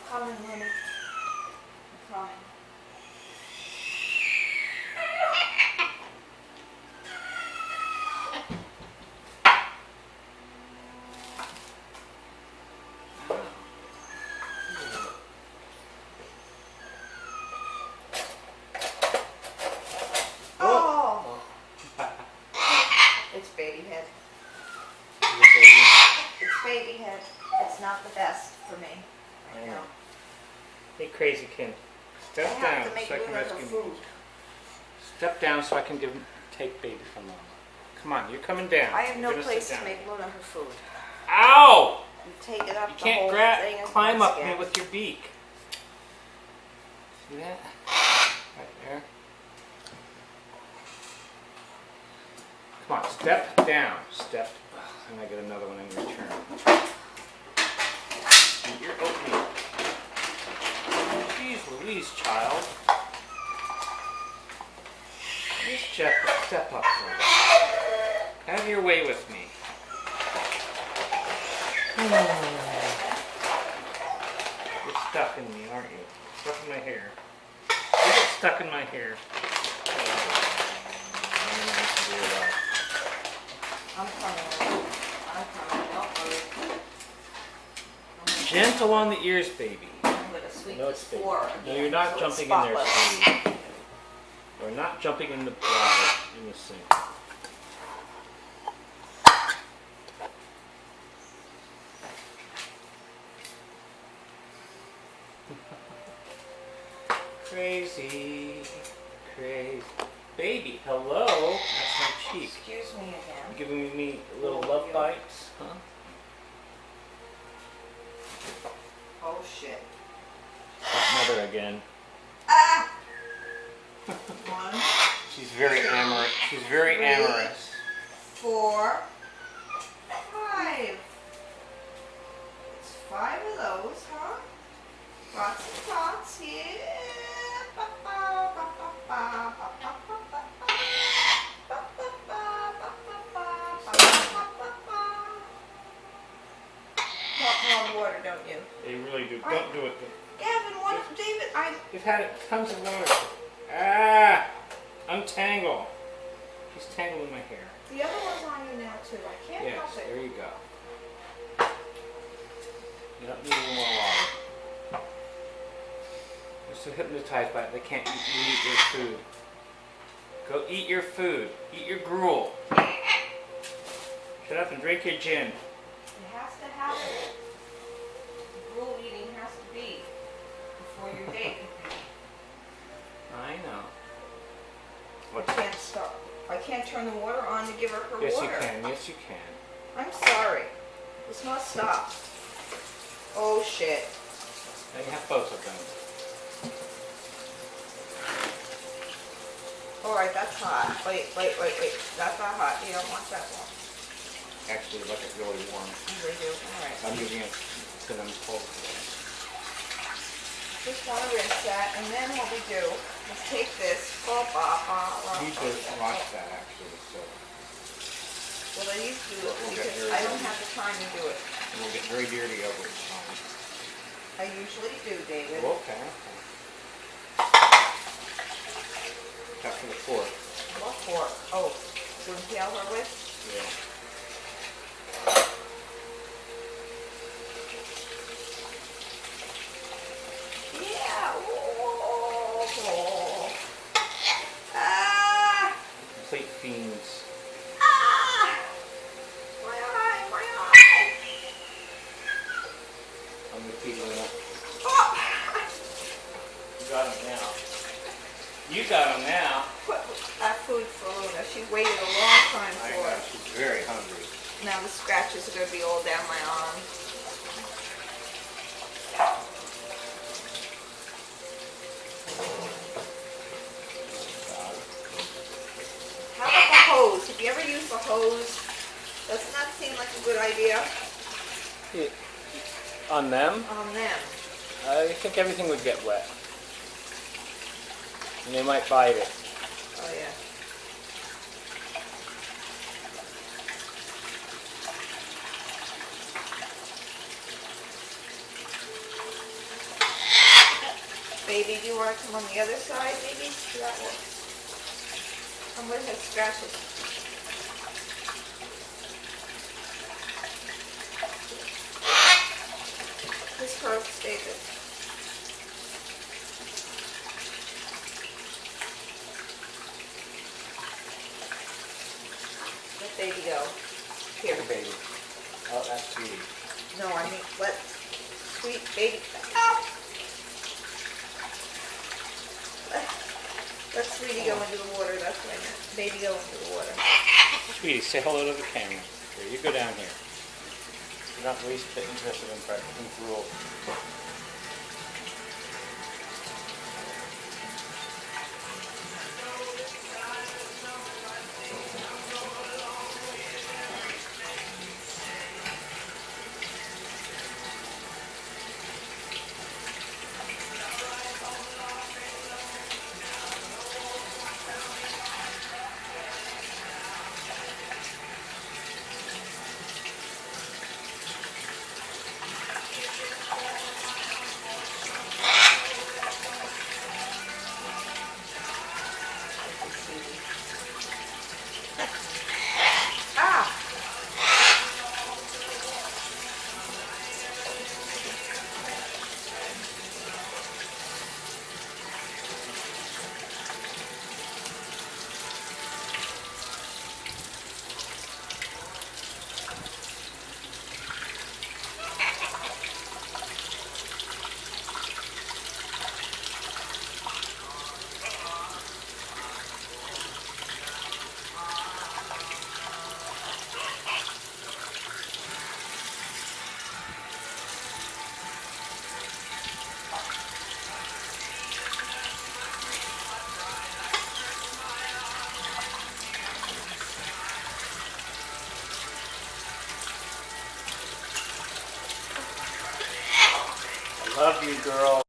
coming, honey. I'm coming. Oh! It's baby head. It's baby head. It's not the best for me. I know. Hey, crazy kid. Step down so I can rescue food. Step down so I can take baby from Mama. Come on, you're coming down. I have no place to make Luna her food. Ow! You take it up You the whole can't thing and climb up again. me with your beak. See that? Right there. Come on, step down. Step. And I get another one in return. Eat your oatmeal. Jeez Louise, child. Just step up for me. Have your way with me. You're stuck in me, aren't you? Stuck in my hair. You get stuck in my hair. I'm coming. I'm coming. Don't worry. Gentle on the ears, baby. I'm going to sweep this floor. No, you're not jumping in there, Steve. We're not jumping in the bladder in the sink. Crazy, crazy. Baby, hello. That's my cheek. Excuse me again. You giving me little love bites, huh? Oh shit. That mother again. Ah! 1. She's very amorous. She's very 3, amorous. 4, 5. It's 5 of those, huh? Lots of pots here. Want more water, don't you? They really do. Don't do it. Gavin, what, David? You've had tons of water. Ah! Untangle. She's tangling my hair. The other one's on you now too. I can't help Yes, it. there you go. You don't need any more water. They're so hypnotized by it, they can't eat your food. Go eat your food. Eat your gruel. Shut up and drink your gin. It has to happen. Gruel eating has to be before your date. I know. I can't stop. I can't turn the water on to give her her Yes, water. you can. Yes, you can. I'm sorry. This must stop. Oh shit. Now you have both of them. Alright, that's hot. Wait. That's not hot. You don't want that one. Actually, like it really warm. They do. Alright. I'm using it because I'm cold today. Just want to rinse that, and then what we do is take this. You need to wash that actually, so. Well, I used to do it We'll get because very I don't dirty. have the time to do it. And we'll get very dirty over time. I usually do, David. Okay. Cut for the fork. What fork? Oh, to impale her with? Yeah. Yeah. Oh. Ah. Complete fiends. Ah. My eye. I'm gonna feed them up. Oh. You got them now. You got them now. Put that food for Luna. She waited a long time I for know, it. she's very hungry. Now the scratches are going to be all down my arm. How about the hose? Have you ever used the hose? Doesn't that seem like a good idea? On them? On them. I think everything would get wet. And they might bite it. Oh yeah. Baby, do you want to come on the other side, maybe? That one. Come with his scratches. His curls stay good. Let baby go. Here. Here, baby. Oh, that's sweetie. No, I mean, let sweet baby. Ow! Let sweetie go into the water. That's what I meant. Baby go into the water. Sweetie, say hello to the camera. Here, you go down here. You're not least bit interested in gruel. Ah! Love you, girl.